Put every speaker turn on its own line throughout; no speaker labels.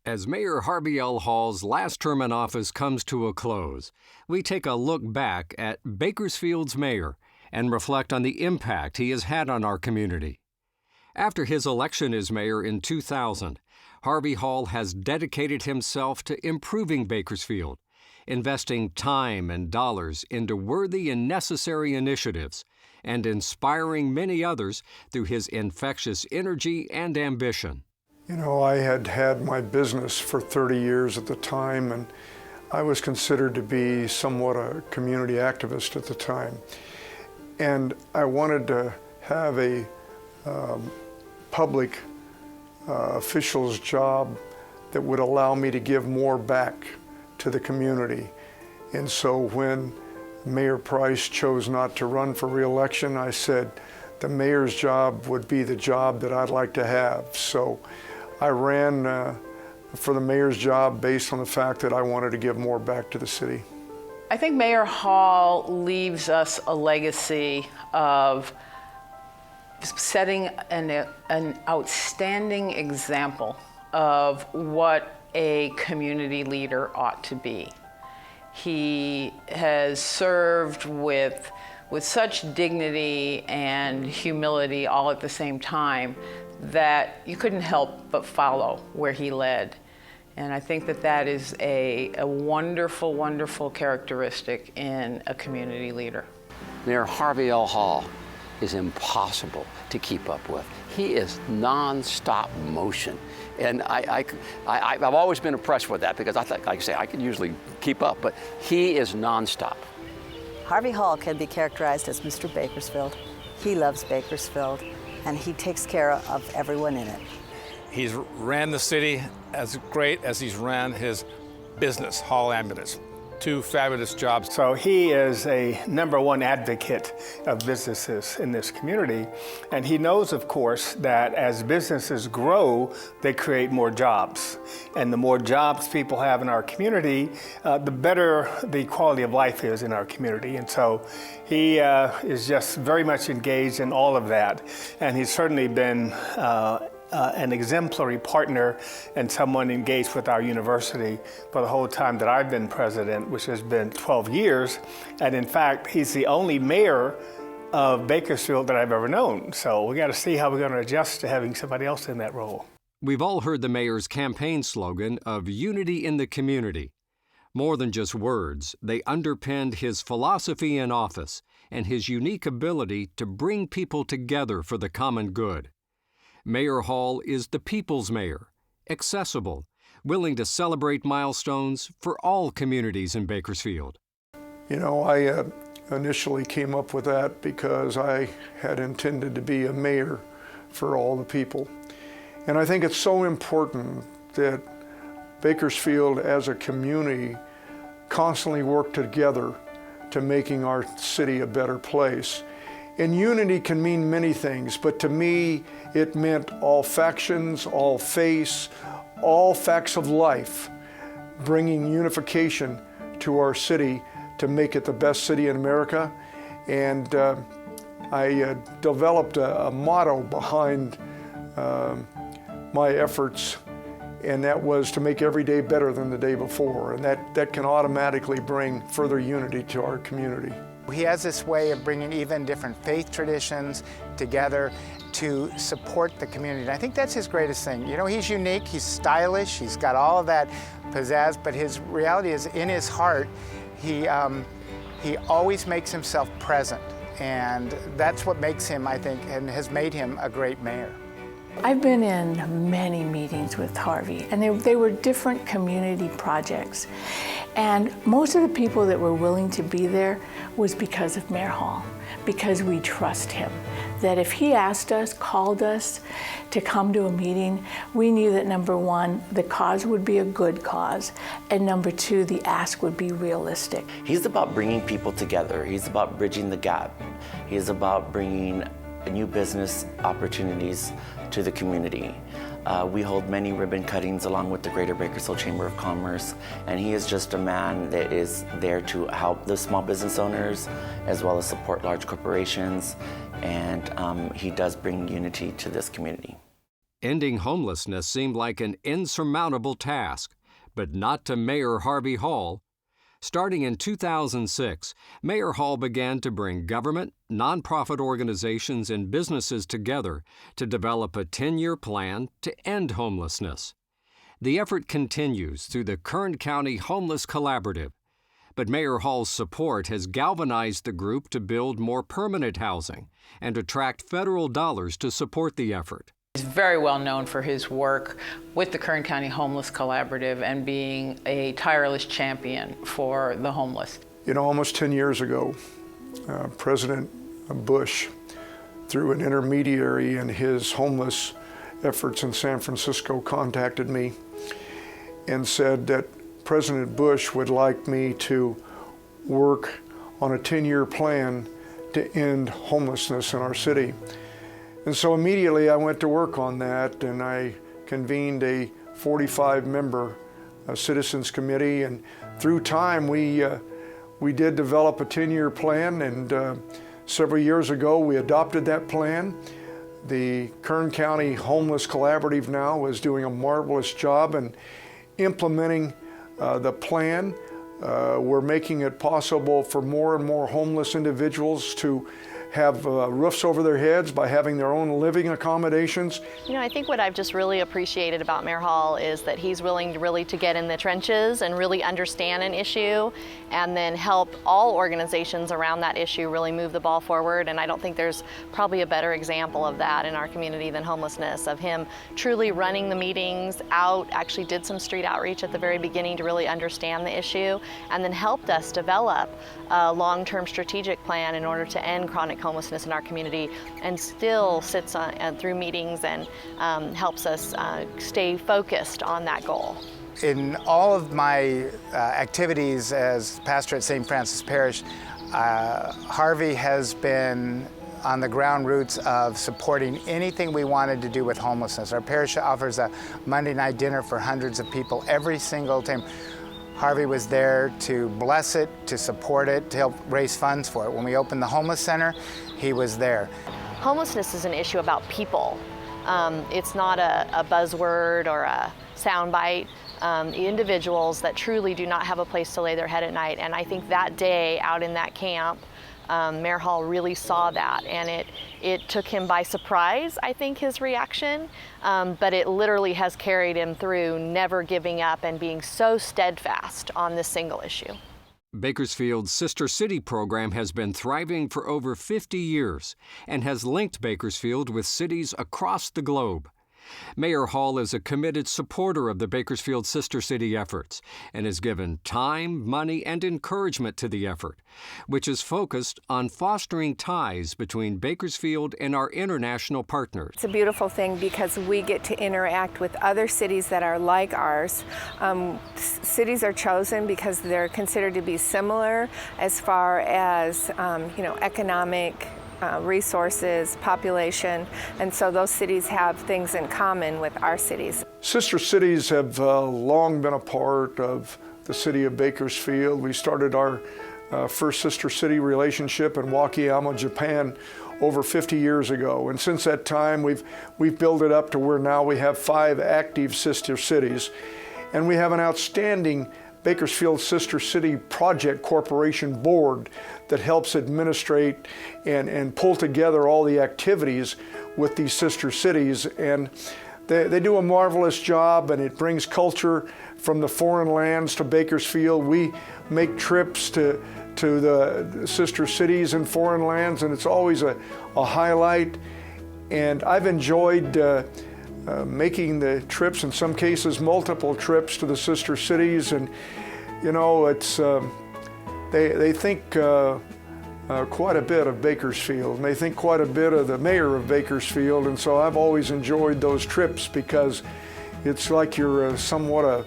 As Mayor Harvey L. Hall's last term in office comes to a close, we take a look back at Bakersfield's mayor and reflect on the impact he has had on our community. After his election as mayor in 2000, Harvey Hall has dedicated himself to improving Bakersfield, investing time and dollars into worthy and necessary initiatives, and inspiring many others through his infectious energy and ambition.
You know, I had had my business for 30 years at the time, and I was considered to be somewhat a community activist at the time. And I wanted to have a public official's job that would allow me to give more back to the community. And so when Mayor Price chose not to run for re-election, I said the mayor's job would be the job that I'd like to have. So I ran for the mayor's job based on the fact that I wanted to give more back to the city.
I think Mayor Hall leaves us a legacy of setting an outstanding example of what a community leader ought to be. He has served with such dignity and humility all at the same time that you couldn't help but follow where he led. And I think that is a wonderful, wonderful characteristic in a community leader.
Mayor Harvey L. Hall is impossible to keep up with. He is non-stop motion. And I've always been impressed with that because I think, like I say, I can usually keep up, but he is non-stop.
Harvey Hall can be characterized as Mr. Bakersfield. He loves Bakersfield, and he takes care of everyone in it.
He's ran the city as great as he's ran his business, Hall Ambulance. Two fabulous jobs.
So he is a #1 advocate of businesses in this community. And he knows, of course, that as businesses grow, they create more jobs. And the more jobs people have in our community, the better the quality of life is in our community. And so he is just very much engaged in all of that. And he's certainly been an exemplary partner and someone engaged with our university for the whole time that I've been president, which has been 12 years. And in fact, he's the only mayor of Bakersfield that I've ever known. So we got to see how we're going to adjust to having somebody else in that role.
We've all heard the mayor's campaign slogan of unity in the community. More than just words, they underpinned his philosophy in office and his unique ability to bring people together for the common good. Mayor Hall is the people's mayor, accessible, willing to celebrate milestones for all communities in Bakersfield.
You know, I initially came up with that because I had intended to be a mayor for all the people. And I think it's so important that Bakersfield as a community constantly work together to making our city a better place. And unity can mean many things, but to me, it meant all factions, all faiths, all facts of life, bringing unification to our city to make it the best city in America. And I developed a motto behind my efforts, and that was to make every day better than the day before. And that can automatically bring further unity to our community.
He has this way of bringing even different faith traditions together to support the community. And I think that's his greatest thing. You know, he's unique, he's stylish, he's got all of that pizzazz, but his reality is in his heart, he always makes himself present. And that's what makes him, I think, and has made him a great mayor.
I've been in many meetings with Harvey, and they were different community projects. And most of the people that were willing to be there was because of Mayor Hall, because we trust him. That if he asked us, called us to come to a meeting, we knew that #1, the cause would be a good cause, and #2, the ask would be realistic.
He's about bringing people together. He's about bridging the gap. He's about bringing new business opportunities to the community. We hold many ribbon cuttings along with the Greater Bakersfield Chamber of Commerce, and he is just a man that is there to help the small business owners as well as support large corporations, and he does bring unity to this community.
Ending homelessness seemed like an insurmountable task, but not to Mayor Harvey Hall. Starting in 2006, Mayor Hall began to bring government, nonprofit organizations, and businesses together to develop a 10-year plan to end homelessness. The effort continues through the Kern County Homeless Collaborative, but Mayor Hall's support has galvanized the group to build more permanent housing and attract federal dollars to support the effort.
He's very well known for his work with the Kern County Homeless Collaborative and being a tireless champion for the homeless.
You know, almost 10 years ago, President Bush, through an intermediary in his homeless efforts in San Francisco, contacted me and said that President Bush would like me to work on a 10-year plan to end homelessness in our city. And so immediately I went to work on that, and I convened a 45-member citizens committee, and through time we did develop a 10-year plan, and several years ago we adopted that plan. The Kern County Homeless Collaborative now is doing a marvelous job in implementing the plan. We're making it possible for more and more homeless individuals to have roofs over their heads by having their own living accommodations.
You know, I think what I've just really appreciated about Mayor Hall is that he's willing to really get in the trenches and really understand an issue and then help all organizations around that issue really move the ball forward. And I don't think there's probably a better example of that in our community than homelessness, of him truly running the meetings out, actually did some street outreach at the very beginning to really understand the issue, and then helped us develop a long-term strategic plan in order to end chronic homelessness in our community, and still sits on, through meetings and helps us stay focused on that goal.
In all of my activities as pastor at St. Francis Parish, Harvey has been on the ground roots of supporting anything we wanted to do with homelessness. Our parish offers a Monday night dinner for hundreds of people every single time. Harvey was there to bless it, to support it, to help raise funds for it. When we opened the homeless center, he was there.
Homelessness is an issue about people. It's not a buzzword or a soundbite. Individuals that truly do not have a place to lay their head at night. And I think that day out in that camp, Mayor Hall really saw that, and it took him by surprise, I think, his reaction, but it literally has carried him through never giving up and being so steadfast on this single issue.
Bakersfield's Sister City program has been thriving for over 50 years and has linked Bakersfield with cities across the globe. Mayor Hall is a committed supporter of the Bakersfield Sister City efforts and has given time, money, and encouragement to the effort, which is focused on fostering ties between Bakersfield and our international partners.
It's a beautiful thing because we get to interact with other cities that are like ours. Cities are chosen because they're considered to be similar as far as economic resources, population, and so those cities have things in common with our cities.
Sister cities have long been a part of the city of Bakersfield. We started our first sister city relationship in Wakayama, Japan over 50 years ago, and since that time we've built it up to where now we have 5 active sister cities, and we have an outstanding Bakersfield Sister City Project Corporation Board that helps administrate and pull together all the activities with these sister cities. And they do a marvelous job, and it brings culture from the foreign lands to Bakersfield. We make trips to the sister cities in foreign lands, and it's always a highlight. And I've enjoyed making the trips, in some cases multiple trips to the sister cities, and it's they think quite a bit of Bakersfield, and they think quite a bit of the mayor of Bakersfield, and so I've always enjoyed those trips because it's like you're somewhat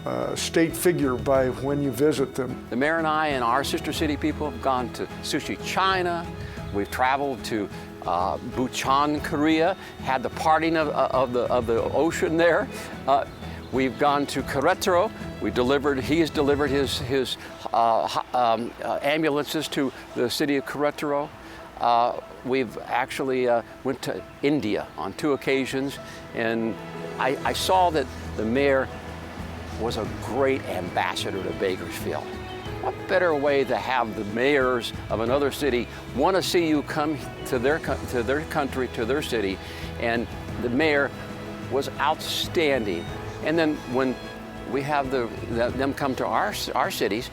a state figure by when you visit them.
The mayor and I and our sister city people have gone to Sushi, China. We've traveled to Busan, Korea, had the parting of the ocean there. We've gone to Querétaro. He has delivered his ambulances to the city of Querétaro. We've actually went to India on 2 occasions, and I saw that the mayor was a great ambassador to Bakersfield. What better way to have the mayors of another city want to see you come to their country, to their city, and the mayor was outstanding. And then when we have them come to our cities,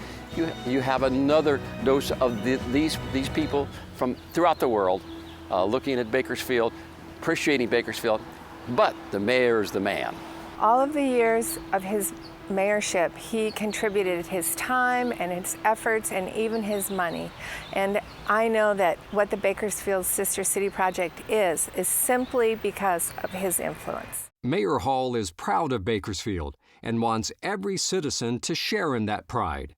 you have another dose of these people from throughout the world looking at Bakersfield, appreciating Bakersfield, but the mayor is the man.
All of the years of his mayorship, he contributed his time and his efforts and even his money. And I know that what the Bakersfield Sister City Project is simply because of his influence.
Mayor Hall is proud of Bakersfield and wants every citizen to share in that pride,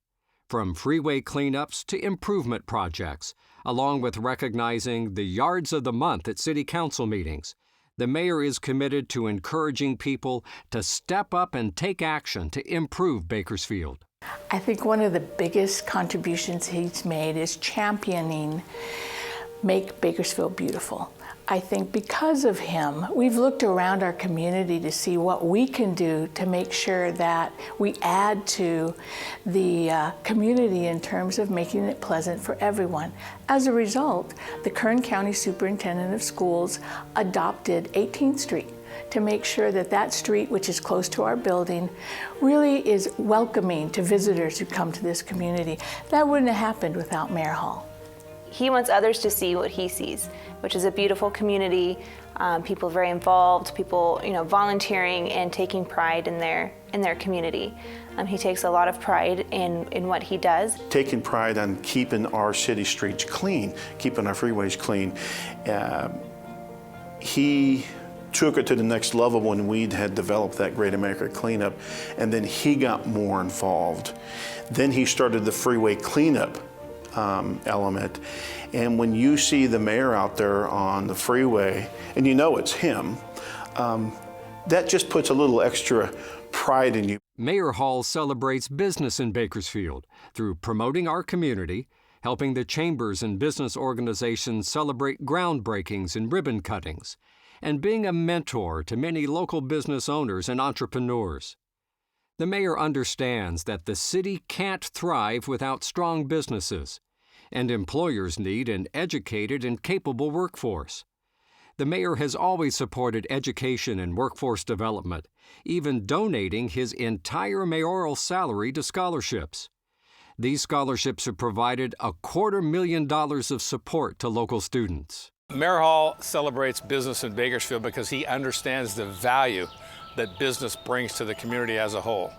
from freeway cleanups to improvement projects, along with recognizing the Yards of the Month at City Council meetings. The mayor is committed to encouraging people to step up and take action to improve Bakersfield.
I think one of the biggest contributions he's made is championing Make Bakersfield Beautiful. I think because of him, we've looked around our community to see what we can do to make sure that we add to the community in terms of making it pleasant for everyone. As a result, the Kern County Superintendent of Schools adopted 18th Street to make sure that that street, which is close to our building, really is welcoming to visitors who come to this community. That wouldn't have happened without Mayor Hall.
He wants others to see what he sees, which is a beautiful community, people very involved, people volunteering and taking pride in their community. He takes a lot of pride in what he does.
Taking pride on keeping our city streets clean, keeping our freeways clean. He took it to the next level when we had developed that Great America Cleanup, and then he got more involved. Then he started the freeway cleanup element, and when you see the mayor out there on the freeway and you know it's him, that just puts a little extra pride in you.
Mayor Hall celebrates business in Bakersfield through promoting our community, helping the chambers and business organizations celebrate groundbreakings and ribbon cuttings, and being a mentor to many local business owners and entrepreneurs. The mayor understands that the city can't thrive without strong businesses, and employers need an educated and capable workforce. The mayor has always supported education and workforce development, even donating his entire mayoral salary to scholarships. These scholarships have provided $250,000 of support to local students.
Mayor Hall celebrates business in Bakersfield because he understands the value that business brings to the community as a whole.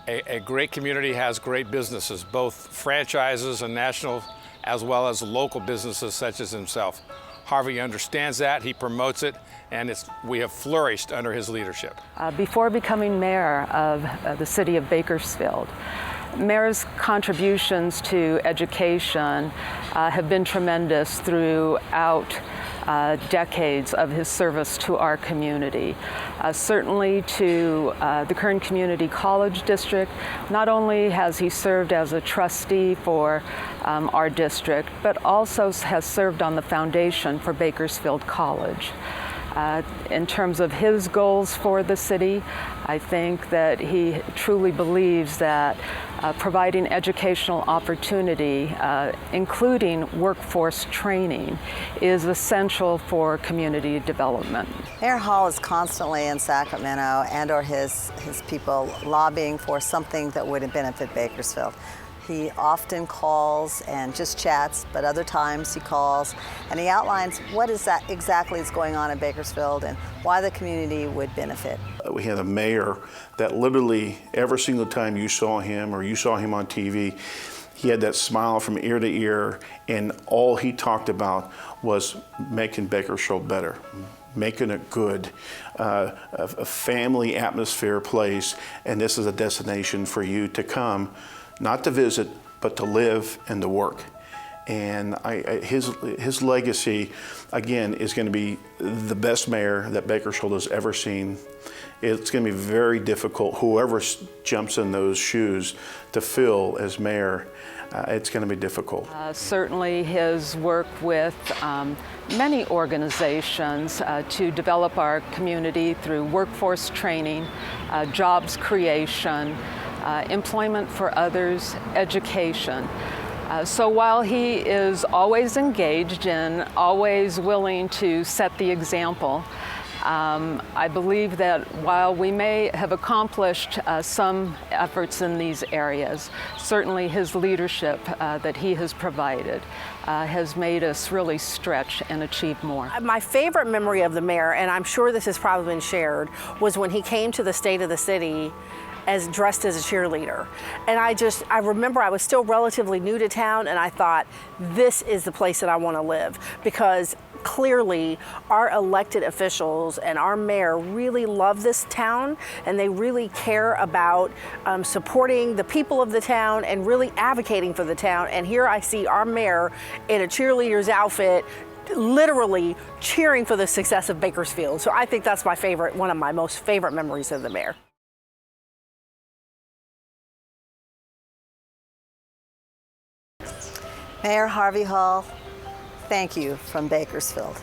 A great community has great businesses, both franchises and national, as well as local businesses such as himself. Harvey understands that, he promotes it, and we have flourished under his leadership.
Before becoming mayor of the city of Bakersfield, Mayor's contributions to education have been tremendous throughout decades of his service to our community. Certainly to the Kern Community College District, not only has he served as a trustee for our district, but also has served on the foundation for Bakersfield College. In terms of his goals for the city, I think that he truly believes that providing educational opportunity, including workforce training, is essential for community development.
Mayor Hall is constantly in Sacramento or his people lobbying for something that would benefit Bakersfield. He often calls and just chats, but other times he calls and he outlines what exactly is going on in Bakersfield and why the community would benefit.
We had a mayor that literally every single time you saw him or you saw him on TV, he had that smile from ear to ear, and all he talked about was making Bakersfield better, making it good, a family atmosphere place, and this is a destination for you to come, not to visit, but to live and to work. And his legacy, again, is going to be the best mayor that Bakersfield has ever seen. It's going to be very difficult, whoever jumps in those shoes, to fill as mayor. it's going to be difficult.
Certainly his work with many organizations to develop our community through workforce training, jobs creation, employment for others, education. So while he is always engaged and always willing to set the example, I believe that while we may have accomplished some efforts in these areas, certainly his leadership that he has provided has made us really stretch and achieve more.
My favorite memory of the mayor, and I'm sure this has probably been shared, was when he came to the State of the City dressed as a cheerleader. And I remember I was still relatively new to town, and I thought, this is the place that I want to live, because clearly our elected officials and our mayor really love this town, and they really care about supporting the people of the town and really advocating for the town. And here I see our mayor in a cheerleader's outfit, literally cheering for the success of Bakersfield. So I think that's one of my most favorite memories of the mayor.
Mayor Harvey Hall, thank you from Bakersfield.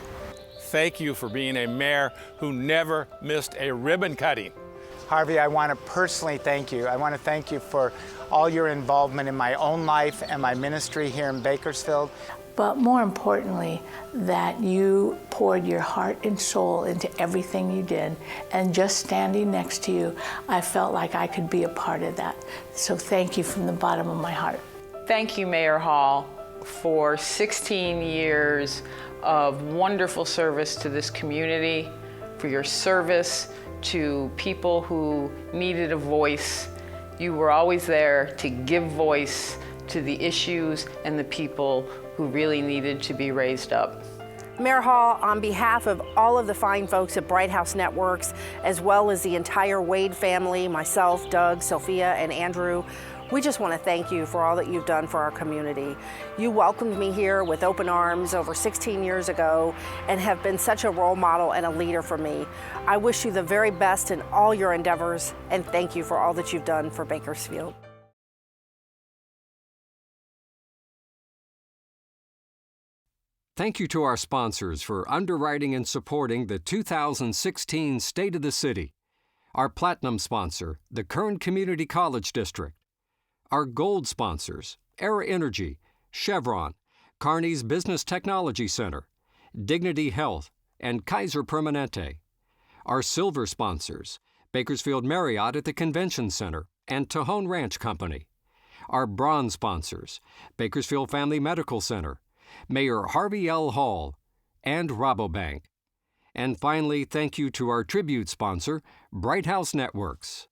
Thank you for being a mayor who never missed a ribbon cutting.
Harvey, I want to personally thank you. I want to thank you for all your involvement in my own life and my ministry here in Bakersfield.
But more importantly, that you poured your heart and soul into everything you did. And just standing next to you, I felt like I could be a part of that. So thank you from the bottom of my heart.
Thank you, Mayor Hall, for 16 years of wonderful service to this community, for your service to people who needed a voice. You were always there to give voice to the issues and the people who really needed to be raised up.
Mayor Hall, on behalf of all of the fine folks at Bright House Networks, as well as the entire Wade family, myself, Doug, Sophia, and Andrew, we just want to thank you for all that you've done for our community. You welcomed me here with open arms over 16 years ago and have been such a role model and a leader for me. I wish you the very best in all your endeavors, and thank you for all that you've done for Bakersfield.
Thank you to our sponsors for underwriting and supporting the 2016 State of the City. Our platinum sponsor, the Kern Community College District. Our gold sponsors, Era Energy, Chevron, Kearney's Business Technology Center, Dignity Health, and Kaiser Permanente. Our silver sponsors, Bakersfield Marriott at the Convention Center and Tejon Ranch Company. Our bronze sponsors, Bakersfield Family Medical Center, Mayor Harvey L. Hall, and Rabobank. And finally, thank you to our tribute sponsor, Bright House Networks.